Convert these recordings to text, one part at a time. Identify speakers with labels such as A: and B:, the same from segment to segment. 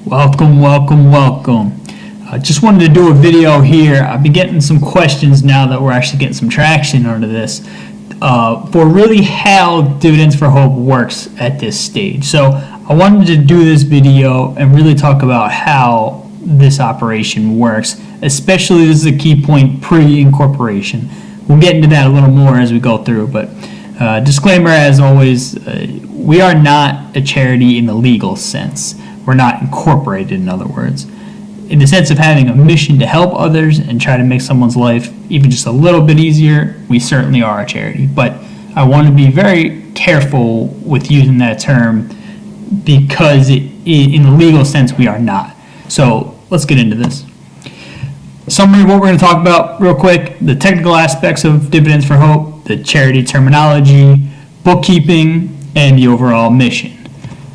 A: Welcome. Just wanted to do a video here. I've been getting some questions now that we're actually getting some traction under this for really how Dividends for Hope works at this stage. So I wanted to do this video and really talk about how this operation works, especially this is a key point pre-incorporation. We'll get into that a little more as we go through, but disclaimer as always, we are not a charity in the legal sense. We're not incorporated, in other words. In the sense of having a mission to help others and try to make someone's life even just a little bit easier, we certainly are a charity. But I want to be very careful with using that term because in the legal sense, we are not. So let's get into this. Summary of what we're going to talk about real quick: the technical aspects of Dividends for Hope, the charity terminology, bookkeeping, and the overall mission.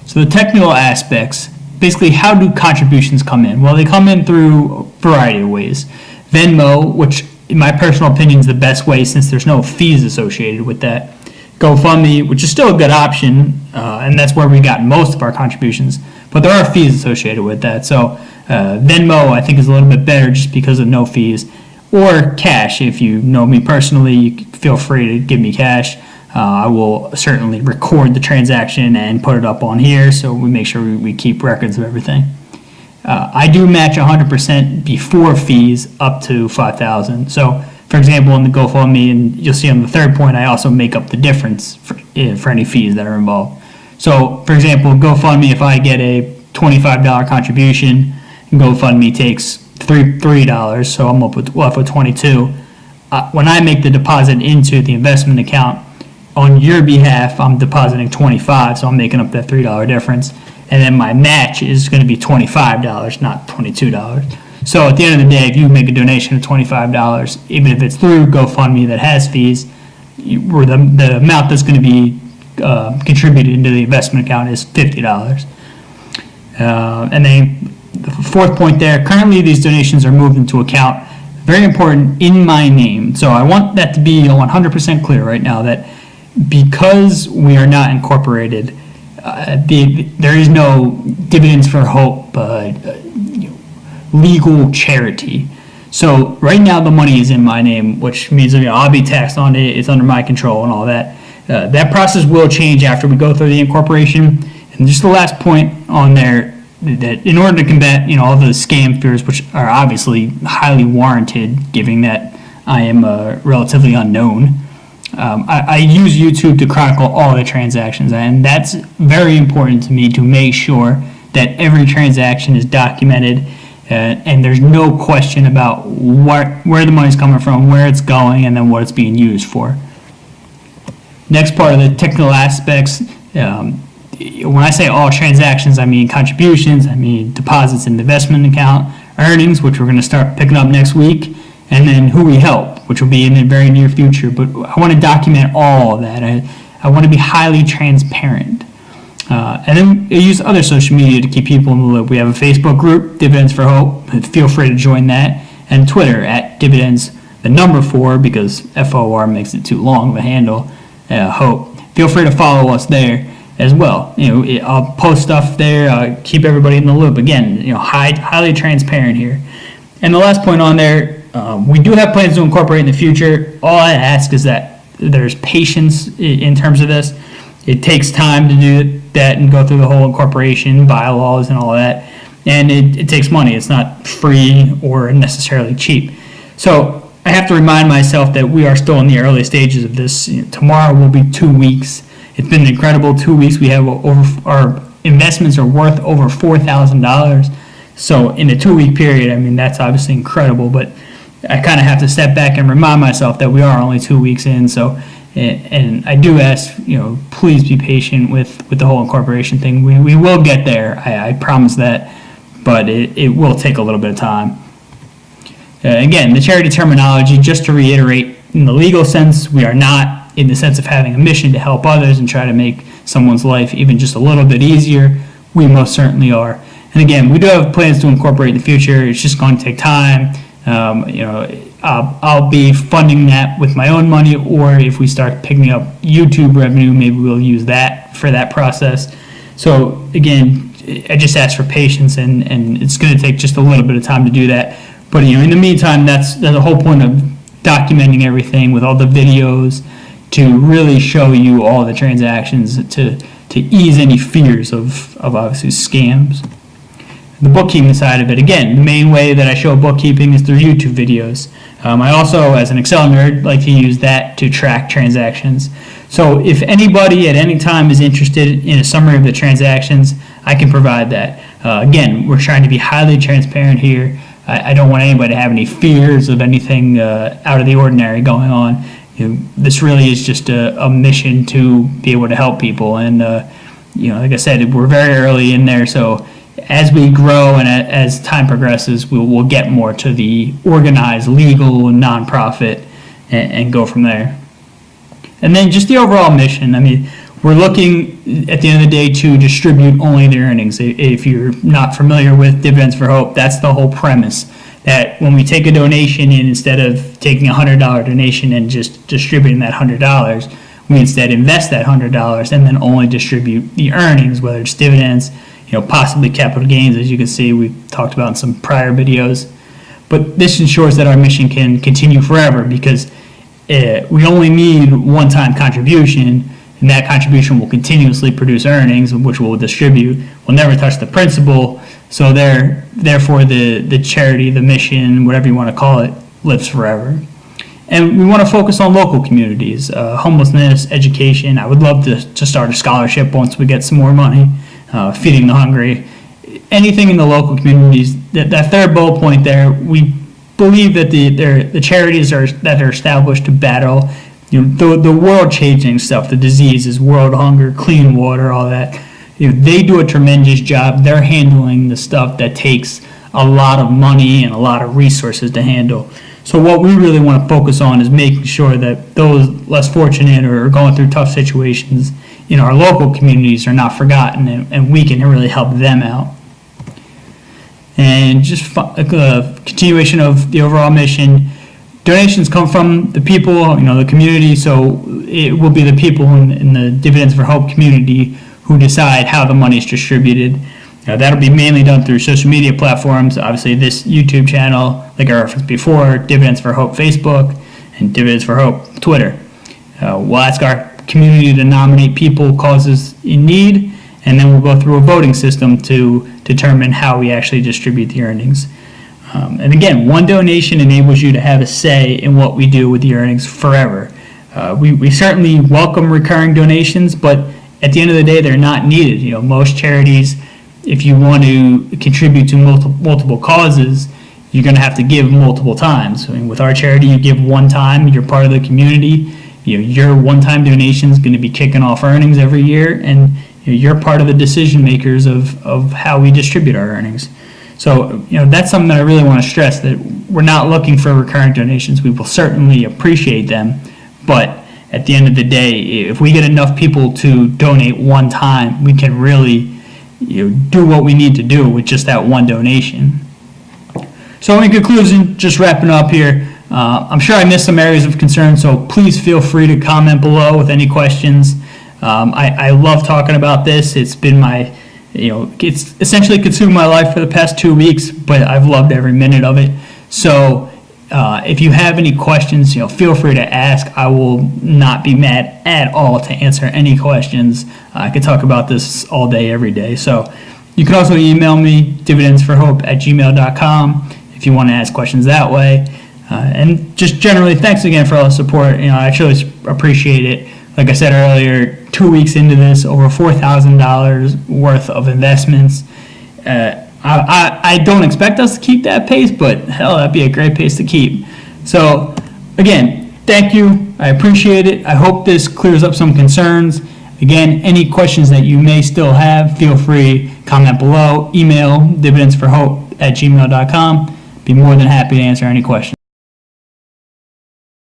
A: So the technical aspects, basically how do contributions come in? Well, they come in through a variety of ways. Venmo, which in my personal opinion is the best way since there's no fees associated with that. GoFundMe, which is still a good option, and that's where we got most of our contributions, but there are fees associated with that. So Venmo, I think, is a little bit better just because of no fees. Or cash, if you know me personally, you feel free to give me cash. I will certainly record the transaction and put it up on here so we make sure we keep records of everything. I do match 100% before fees up to $5,000. So, for example, in the GoFundMe, and you'll see on the third point, I also make up the difference for any fees that are involved. So, for example, GoFundMe, if I get a $25 contribution, GoFundMe takes $3, so I'm up with $22. When I make the deposit into the investment account, on your behalf, I'm depositing $25, so I'm making up that $3 difference. And then my match is going to be $25, not $22. So at the end of the day, if you make a donation of $25, even if it's through GoFundMe that has fees, the amount that's going to be contributed into the investment account is $50. And then the fourth point there, currently these donations are moved into account, very important, in my name. So I want that to be 100% clear right now that because we are not incorporated, there is no Dividends for Hope legal charity. So right now the money is in my name, which means I'll be taxed on it. It's under my control and all that. That process will change after we go through the incorporation. And just the last point on there, that in order to combat all the scam fears, which are obviously highly warranted, given that I am relatively unknown. I use YouTube to chronicle all the transactions, and that's very important to me to make sure that every transaction is documented and there's no question about where the money's coming from, where it's going, and then what it's being used for. Next part of the technical aspects, when I say all transactions, I mean contributions, I mean deposits in the investment account, earnings, which we're going to start picking up next week, and then who we help, which will be in the very near future. But I want to document all of that. I want to be highly transparent. And then I use other social media to keep people in the loop. We have a Facebook group, Dividends for Hope. Feel free to join that. And Twitter, @Dividends, the number 4, because FOR makes it too long of a handle, Hope. Feel free to follow us there as well. I'll post stuff there, keep everybody in the loop. Again, highly transparent here. And the last point on there, we do have plans to incorporate in the future. All I ask is that there's patience in terms of this. It takes time to do that and go through the whole incorporation, bylaws, and all that. And it takes money. It's not free or necessarily cheap. So I have to remind myself that we are still in the early stages of this. Tomorrow will be 2 weeks. It's been an incredible 2 weeks. We have our investments are worth over $4,000. So in a 2-week period, that's obviously incredible, but I kind of have to step back and remind myself that we are only 2 weeks in. So, and I do ask, please be patient with the whole incorporation thing. We will get there. I promise that, but it will take a little bit of time. Again, the charity terminology, just to reiterate, in the legal sense, we are not in the sense of having a mission to help others and try to make someone's life even just a little bit easier. We most certainly are. And again, we do have plans to incorporate in the future. It's just going to take time. I'll be funding that with my own money, or if we start picking up YouTube revenue, maybe we'll use that for that process. So again, I just ask for patience, and it's going to take just a little bit of time to do that. But in the meantime, that's the whole point of documenting everything with all the videos, to really show you all the transactions, to ease any fears of obviously scams. The bookkeeping side of it, again, the main way that I show bookkeeping is through YouTube videos. I also, as an Excel nerd, like to use that to track transactions. So if anybody at any time is interested in a summary of the transactions, I can provide that. Again, we're trying to be highly transparent here. I don't want anybody to have any fears of anything out of the ordinary going on. This really is just a mission to be able to help people. And, like I said, we're very early in there, so as we grow and as time progresses, we'll get more to the organized, legal, nonprofit, and go from there. And then just the overall mission. I mean, we're looking at the end of the day to distribute only the earnings. If you're not familiar with Dividends for Hope, that's the whole premise. That when we take a donation, and instead of taking a $100 donation and just distributing that $100, we instead invest that $100 and then only distribute the earnings, whether it's dividends, possibly capital gains, as you can see we've talked about in some prior videos. But this ensures that our mission can continue forever, because we only need one-time contribution, and that contribution will continuously produce earnings, which we'll distribute. We'll never touch the principal, so therefore the charity, the mission, whatever you want to call it, lives forever. And we want to focus on local communities, homelessness, education. I would love to start a scholarship once we get some more money, feeding the hungry, anything in the local communities. That third bullet point there, we believe that the charities that are established to battle the world-changing stuff, the diseases, world hunger, clean water, all that. They do a tremendous job. They're handling the stuff that takes a lot of money and a lot of resources to handle. So what we really want to focus on is making sure that those less fortunate or going through tough situations in our local communities are not forgotten, and we can really help them out. And just a continuation of the overall mission, donations come from the people, the community, so it will be the people in the Dividends for Hope community who decide how the money is distributed. That'll be mainly done through social media platforms. Obviously, this YouTube channel, like I referenced before, Dividends for Hope Facebook, and Dividends for Hope Twitter. We'll ask our community to nominate people, causes in need, and then we'll go through a voting system to determine how we actually distribute the earnings. And again, one donation enables you to have a say in what we do with the earnings forever. We certainly welcome recurring donations, but at the end of the day, they're not needed. Most charities, if you want to contribute to multiple causes, you're going to have to give multiple times. With our charity, you give one time, you're part of the community. Your one-time donation is going to be kicking off earnings every year, and you're part of the decision makers of how we distribute our earnings. So, that's something that I really want to stress, that we're not looking for recurring donations. We will certainly appreciate them, but at the end of the day, if we get enough people to donate one time, we can really do what we need to do with just that one donation. So in conclusion, just wrapping up here, I'm sure I missed some areas of concern, so please feel free to comment below with any questions. I love talking about this. It's been it's essentially consumed my life for the past 2 weeks, but I've loved every minute of it. So if you have any questions, feel free to ask. I will not be mad at all to answer any questions. I could talk about this all day, every day. So you can also email me, dividendsforhope@gmail.com, if you want to ask questions that way. And just generally, thanks again for all the support. I truly appreciate it. Like I said earlier, 2 weeks into this, over $4,000 worth of investments. I don't expect us to keep that pace, but hell, that'd be a great pace to keep. So again, thank you. I appreciate it. I hope this clears up some concerns. Again, any questions that you may still have, feel free, comment below, email dividendsforhope@gmail.com. Be more than happy to answer any questions.